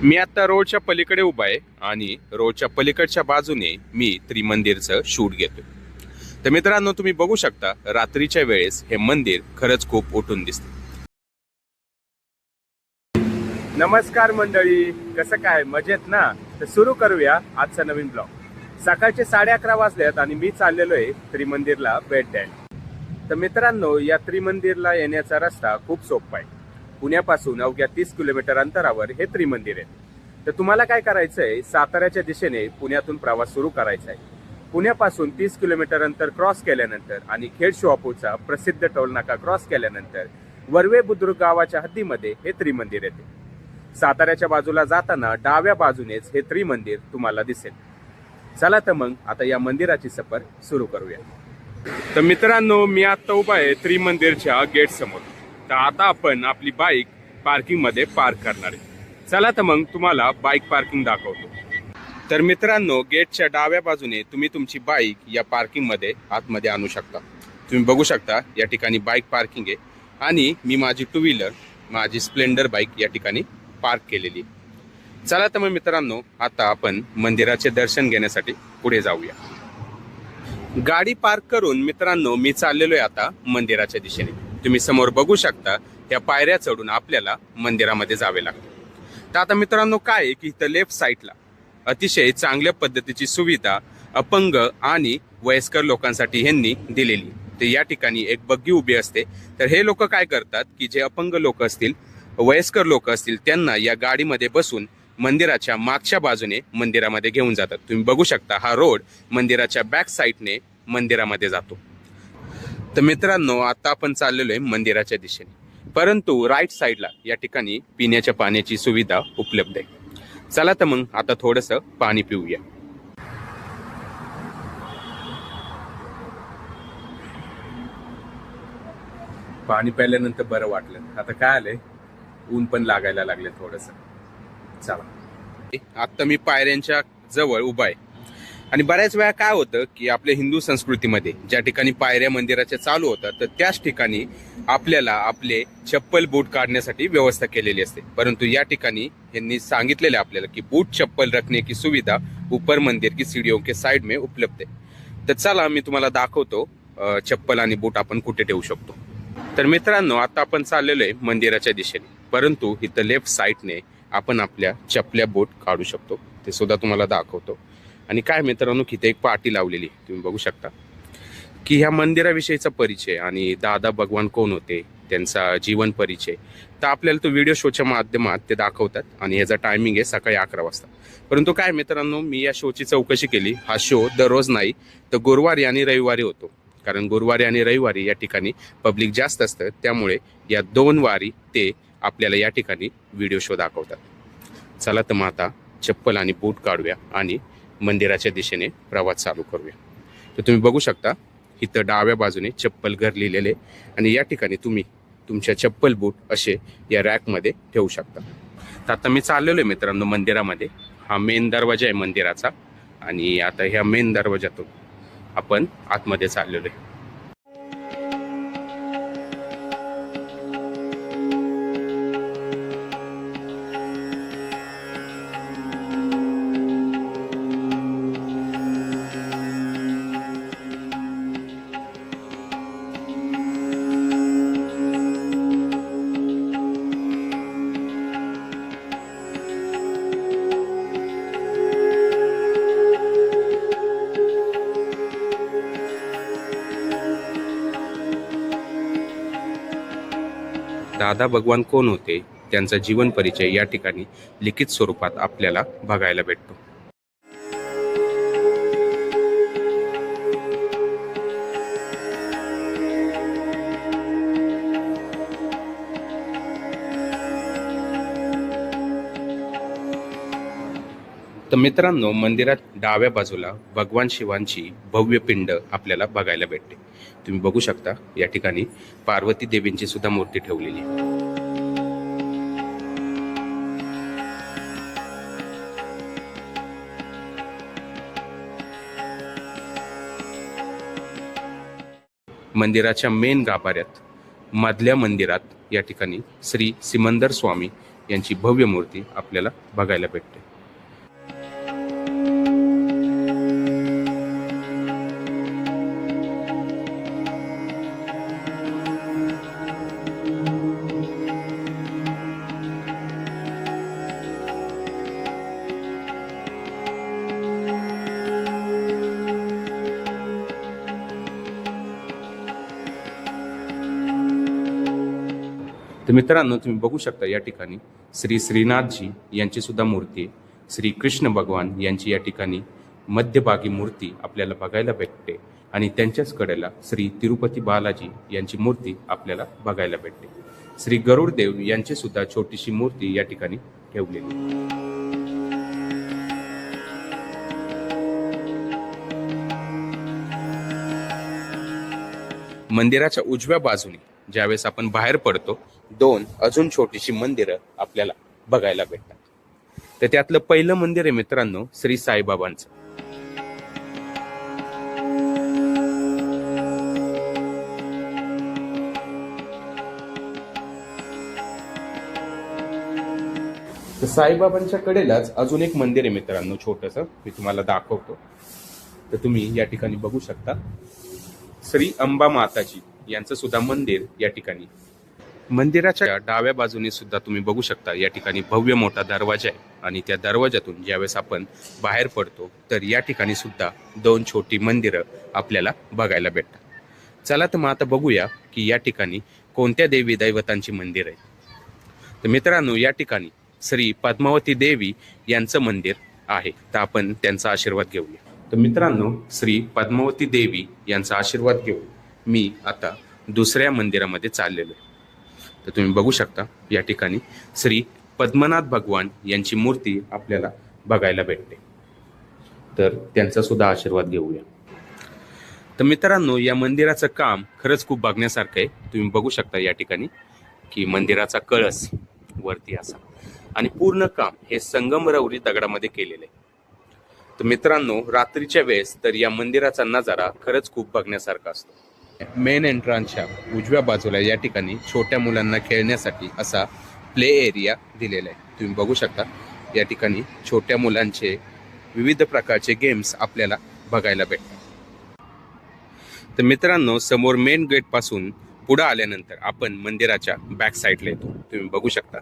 मी आता रोडच्या पलीकडे उभा आहे आणि रोडच्या पलीकडच्या बाजूने मी त्रिमंदिरचं शूट घेतोय. तर मित्रांनो, तुम्ही बघू शकता रात्रीच्या वेळेस हे मंदिर खरंच खूप उठून दिसते. नमस्कार मंडळी, कसं काय, मजेत ना? तर सुरू करूया आजचा नवीन ब्लॉग. सकाळचे 11:30 वाजलेत आणि मी चाललेलो आहे त्रिमंदिरला भेट द्यायला. तर मित्रांनो, या त्रिमंदिरला येण्याचा रस्ता खूप सोपा आहे. पुण्यापासून अवघ्या 30 किलोमीटर अंतरावर हे त्रिमंदिर आहे. तर तुम्हाला काय करायचंय, साताऱ्याच्या दिशेने पुण्यातून प्रवास सुरू करायचा आहे. पुण्यापासून 30 किलोमीटर अंतर क्रॉस केल्यानंतर आणि खेड शिवापूरचा प्रसिद्ध टोल नाका क्रॉस केल्यानंतर वर्वे बुद्रुक गावाच्या हद्दीमध्ये हे त्रिमंदिर येते. साताऱ्याच्या बाजूला जाताना डाव्या बाजूनेच हे त्रिमंदिर तुम्हाला दिसेल. चला तर मग आता या मंदिराची सफर सुरू करूया. तर मित्रांनो, मी आता उभा आहे त्रिमंदिरच्या गेट समोर. तर आता आपण आपली बाईक पार्किंग मध्ये पार्क करणार आहे. चला तर मग तुम्हाला बाईक पार्किंग दाखवतो. तर मित्रांनो, गेटच्या डाव्या बाजूने तुम्ही तुमची बाईक या पार्किंग मध्ये आतमध्ये आणू शकता. तुम्ही बघू शकता या ठिकाणी बाईक पार्किंग आहे आणि मी माझी टू व्हीलर, माझी स्प्लेंडर बाईक या ठिकाणी पार्क केलेली. चला तर मग मित्रांनो, आता आपण मंदिराचे दर्शन घेण्यासाठी पुढे जाऊया. गाडी पार्क करून मित्रांनो मी चाललेलो आहे आता मंदिराच्या दिशेने. तुम्ही समोर बघू शकता त्या पायऱ्या चढून आपल्याला मंदिरामध्ये जावे लागते. तर आता मित्रांनो काय आहे की इथं लेफ्ट साईडला अतिशय चांगल्या पद्धतीची सुविधा अपंग आणि वयस्कर लोकांसाठी ह्यांनी दिलेली. तर या ठिकाणी एक बग्गी उभी असते. तर हे लोक काय करतात की जे अपंग लोक असतील, वयस्कर लोक असतील, त्यांना या गाडीमध्ये बसून मंदिराच्या मागच्या बाजूने मंदिरामध्ये घेऊन जातात. तुम्ही बघू शकता हा रोड मंदिराच्या बॅक साईडने मंदिरामध्ये जातो. तर मित्रांनो, आता आपण चाललेलो आहे मंदिराच्या दिशेने, परंतु राईट साईडला या ठिकाणी पिण्याच्या पाण्याची सुविधा उपलब्ध आहे. चला तर मग आता थोडंसं पाणी पिऊया. पाणी प्यायल्यानंतर बरं वाटलं. आता काय आलंय, ऊन पण लागायला लागले थोडंसं. चला, आता मी पायऱ्यांच्या जवळ उभा आहे आणि बऱ्याच वेळा काय होतं की आपल्या हिंदू संस्कृतीमध्ये ज्या ठिकाणी पायऱ्या मंदिराच्या चालू होतात, तर त्याच ठिकाणी आपल्याला आपले चप्पल बूट काढण्यासाठी व्यवस्था केलेली असते. परंतु या ठिकाणी यांनी सांगितलेले आपल्याला की बूट चप्पल रखने की सुविधा ऊपर मंदिर की सीढ़ियों के साइड में उपलब्ध आहे. तर चला मी तुम्हाला दाखवतो चप्पल आणि बूट आपण कुठे ठेवू शकतो. तर मित्रांनो, आता आपण चाललेलो आहे मंदिराच्या दिशेने, परंतु इथं लेफ्ट साईडने आपण आपल्या चपल्या बोट काढू शकतो. ते सुद्धा तुम्हाला दाखवतो. आणि काय मित्रांनो, इथे एक पाटी लावलेली तुम्ही बघू शकता की ह्या मंदिराविषयीचा परिचय आणि दादा भगवान कोण होते, त्यांचा जीवन परिचय. तर आपल्याला तो व्हिडिओ शोच्या माध्यमात ते दाखवतात आणि ह्याचा टायमिंग आहे सकाळी 11 वाजता. परंतु काय मित्रांनो, मी या शोची चौकशी केली. हा शो दररोज नाही तर गुरुवारी आणि रविवारी होतो. कारण गुरुवारी आणि रविवारी या ठिकाणी पब्लिक जास्त असतं, त्यामुळे या 2 वारी ते आपल्याला या ठिकाणी व्हिडिओ शो दाखवतात. चला तर मग आता चप्पल आणि बूट काढूया आणि मंदिराच्या दिशेने प्रवास चालू करूया. तर तुम्ही बघू शकता इथं डाव्या बाजूने चप्पल घर लिहिलेले आणि या ठिकाणी तुम्ही तुमच्या चप्पल बूट असे या रॅकमध्ये ठेवू शकता. तर आता मी चाललेलो आहे मित्रांनो मंदिरामध्ये. हा मेन दरवाजा आहे मंदिराचा आणि आता ह्या मेन दरवाजातून आपण आतमध्ये चाललेलो आहे. दादा भगवान कोण होते, त्यांचा जीवन परिचय या ठिकाणी लिखित स्वरूपात आपल्याला बघायला भेटतो. तर मित्रांनो, मंदिरात डाव्या बाजूला भगवान शिवांची भव्य पिंड आपल्याला बघायला भेटते. तुम्ही बघू शकता या ठिकाणी पार्वती देवींची सुद्धा मूर्ती ठेवलेली आहे. मंदिराच्या मेन गाभाऱ्यात मधल्या मंदिरात या ठिकाणी श्री सिमंदर स्वामी यांची भव्य मूर्ती आपल्याला बघायला भेटते. तर मित्रांनो, तुम्ही बघू शकता या ठिकाणी श्री श्रीनाथजी यांची सुद्धा मूर्ती आहे. श्री कृष्ण भगवान यांची या ठिकाणी मध्यभागी मूर्ती आपल्याला बघायला भेटते आणि त्यांच्याच कडेला श्री तिरुपती बालाजी यांची मूर्ती आपल्याला बघायला भेटते. श्री गरुडदेव यांची सुद्धा छोटीशी मूर्ती या ठिकाणी ठेवलेली आहे. मंदिराच्या उजव्या बाजूने ज्यावेळेस आपण बाहेर पडतो, दोन अजून छोटीशी मंदिरं आपल्याला बघायला भेटतात. तर त्यातलं पहिलं मंदिर आहे मित्रांनो श्री साईबाबांचं. तर साईबाबांच्या कडेलाच अजून एक मंदिर आहे मित्रांनो, छोटस मी तुम्हाला दाखवतो. तर तुम्ही या ठिकाणी बघू शकता श्री अंबा माताजी यांचं सुद्धा मंदिर या ठिकाणी. मंदिराच्या डाव्या बाजूने सुद्धा तुम्ही बघू शकता या ठिकाणी भव्य मोठा दरवाजा आहे आणि त्या दरवाजातून ज्यावेळेस आपण बाहेर पडतो तर या ठिकाणी सुद्धा दोन छोटी मंदिरं आपल्याला बघायला भेटतात. चला तर मग आता बघूया की या ठिकाणी कोणत्या देवी दैवतांची मंदिर आहे. तर मित्रांनो, या ठिकाणी श्री पद्मावती देवी यांचं मंदिर आहे. तर आपण त्यांचा आशीर्वाद घेऊया. तर मित्रांनो, श्री पद्मावती देवी यांचा आशीर्वाद घेऊन मी आता दुसऱ्या मंदिरामध्ये चाललेलो आहे. तर तुम्ही बघू शकता या ठिकाणी श्री पद्मनाथ भगवान यांची मूर्ती आपल्याला बघायला भेटते. तर त्यांचा सुद्धा आशीर्वाद घेऊया. तर मित्रांनो, या मंदिराचं काम खरंच खूप बघण्यासारखं आहे. तुम्ही बघू शकता या ठिकाणी की मंदिराचा कळस वरती असा आणि पूर्ण काम हे संगमरवरी दगडामध्ये केलेलं आहे. तर मित्रांनो, रात्रीच्या वेळेस तर या मंदिराचा नजारा खरंच खूप बघण्यासारखा असतो. मेन एंट्रन्सच्या उजव्या बाजूला या ठिकाणी छोट्या मुलांना खेळण्यासाठी असा प्ले एरिया दिलेला आहे. तुम्ही बघू शकता या ठिकाणी छोट्या मुलांचे विविध प्रकारचे गेम्स आपल्याला बघायला भेटतात. तर मित्रांनो, समोर मेन गेट पासून पुढे आल्यानंतर आपण मंदिराच्या बॅक साईडला येतो. तुम्ही बघू शकता.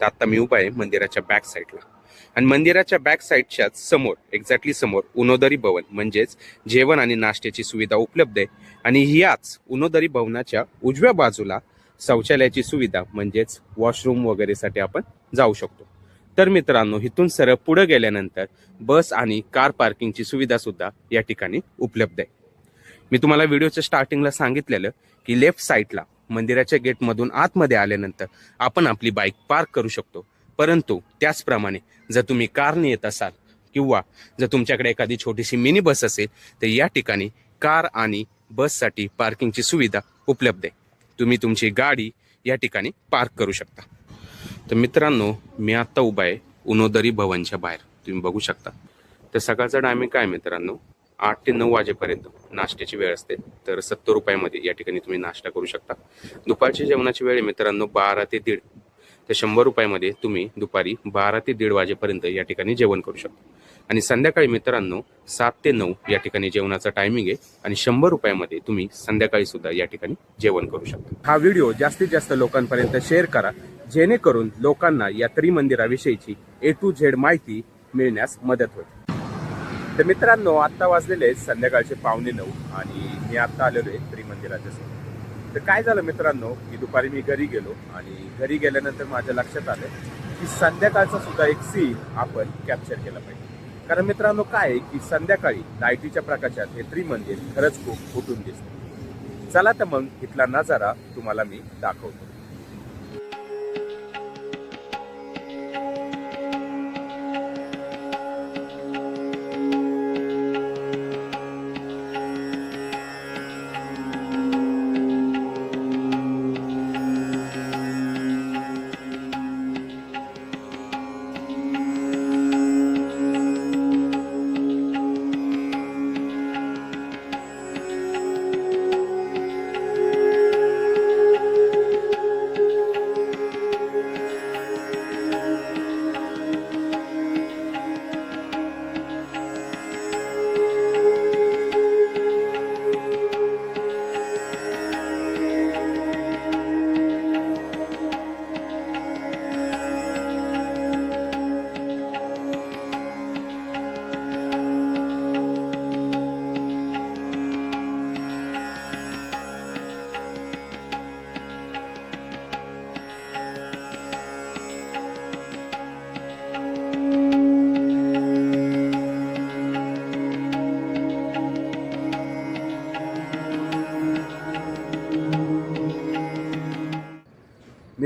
तर आता मी उभा आहे मंदिराच्या बॅक साईडला आणि मंदिराच्या बॅक साईडच्याच समोर एक्झॅक्टली समोर उनोदरी भवन म्हणजेच जेवण आणि नाश्त्याची सुविधा उपलब्ध आहे आणि याच उनोदरी भवनाच्या उजव्या बाजूला शौचालयाची सुविधा म्हणजेच वॉशरूम वगैरेसाठी आपण जाऊ शकतो. तर मित्रांनो, इथून सरळ पुढे गेल्यानंतर बस आणि कार पार्किंगची सुविधा सुद्धा या ठिकाणी उपलब्ध आहे. मी तुम्हाला व्हिडिओच्या स्टार्टिंगला सांगितलेलं की लेफ्ट साईडला मंदिराच्या गेटमधून आतमध्ये आल्यानंतर आपण आपली बाईक पार्क करू शकतो. परंतु त्याचप्रमाणे जर तुम्ही कारने येत असाल किंवा जर तुमच्याकडे एखादी छोटीशी मिनी बस असेल तर या ठिकाणी कार आणि बससाठी पार्किंगची सुविधा उपलब्ध आहे. तुम्ही तुमची गाडी या ठिकाणी पार्क करू शकता. तर मित्रांनो, मी आत्ता उभा आहे उनोदरी भवनच्या बाहेर. तुम्ही बघू शकता. तर सकाळचा टायमिंग काय मित्रांनो, 8 ते 9 वाजेपर्यंत नाश्त्याची वेळ असते. तर 70 रुपयामध्ये या ठिकाणी तुम्ही नाश्ता करू शकता. दुपारची जेवणाची वेळ मित्रांनो 12 ते 1:30. तर 100 रुपयामध्ये तुम्ही दुपारी 12 ते 1:30 वाजेपर्यंत या ठिकाणी जेवण करू शकता. आणि संध्याकाळी मित्रांनो 7 ते 9 या ठिकाणी जेवणाचा टायमिंग आहे आणि 100 रुपयामध्ये तुम्ही संध्याकाळी सुद्धा या ठिकाणी जेवण करू शकता. हा व्हिडिओ जास्तीत जास्त लोकांपर्यंत शेअर करा, जेणेकरून लोकांना या त्रिमंदिराविषयीची A to Z माहिती मिळण्यास मदत होईल. तर मित्रांनो, आत्ता वाजलेले आहेत संध्याकाळचे 8:45 आणि मी आत्ता आलेलो आहे त्रिमंदिराच्या समोर. तर काय झालं मित्रांनो की दुपारी मी घरी गेलो आणि घरी गेल्यानंतर माझ्या लक्षात आलं की संध्याकाळचा सुद्धा एक सीन आपण कॅप्चर केला पाहिजे. कारण मित्रांनो काय आहे की संध्याकाळी लाईटीच्या प्रकाशात हे त्रिमंदिर खरंच खूप उठून दिसतं. चला तर मग इथला नजारा तुम्हाला मी दाखवतो.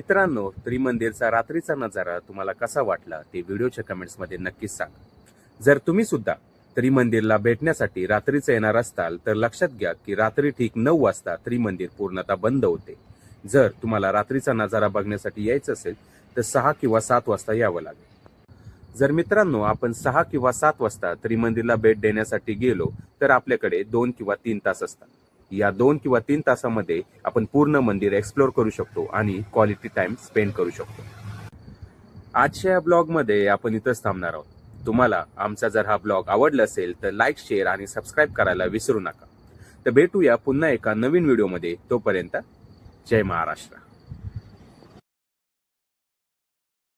मित्रांनो, त्रिमंदिरचा रात्रीचा नजारा तुम्हाला कसा वाटला ते व्हिडिओच्या कमेंट्समध्ये नक्कीच सांगा। जर तुम्ही सुद्धा त्रिमंदिरला भेटण्यासाठी रात्रीचं येणार असाल तर लक्षात घ्या की रात्री ठीक 9 वाजता त्रिमंदिर पूर्णतः बंद होते। जर तुम्हाला रात्रीचा नजारा बघण्यासाठी यायचं असेल तर 6 किंवा 7 वाजता यावं लागेल। जर मित्रांनो आपण 6 किंवा 7 वाजता त्रिमंदिरला भेट देण्यासाठी गेलो तर आपल्याकडे 2 किंवा 3 तास असतात। या 2 किंवा 3 तासामध्ये आपण पूर्ण मंदिर एक्सप्लोर करू शकतो आणि क्वालिटी टाइम स्पेंड करू शकतो। आजच्या या ब्लॉगमध्ये आपण इथंच थांबणार आहोत। तुम्हाला आमचा जर हा ब्लॉग आवडला असेल तर लाईक, शेअर आणि सबस्क्राईब करायला विसरू नका। तर भेटूया पुन्हा एका नवीन व्हिडिओमध्ये। तोपर्यंत जय महाराष्ट्र।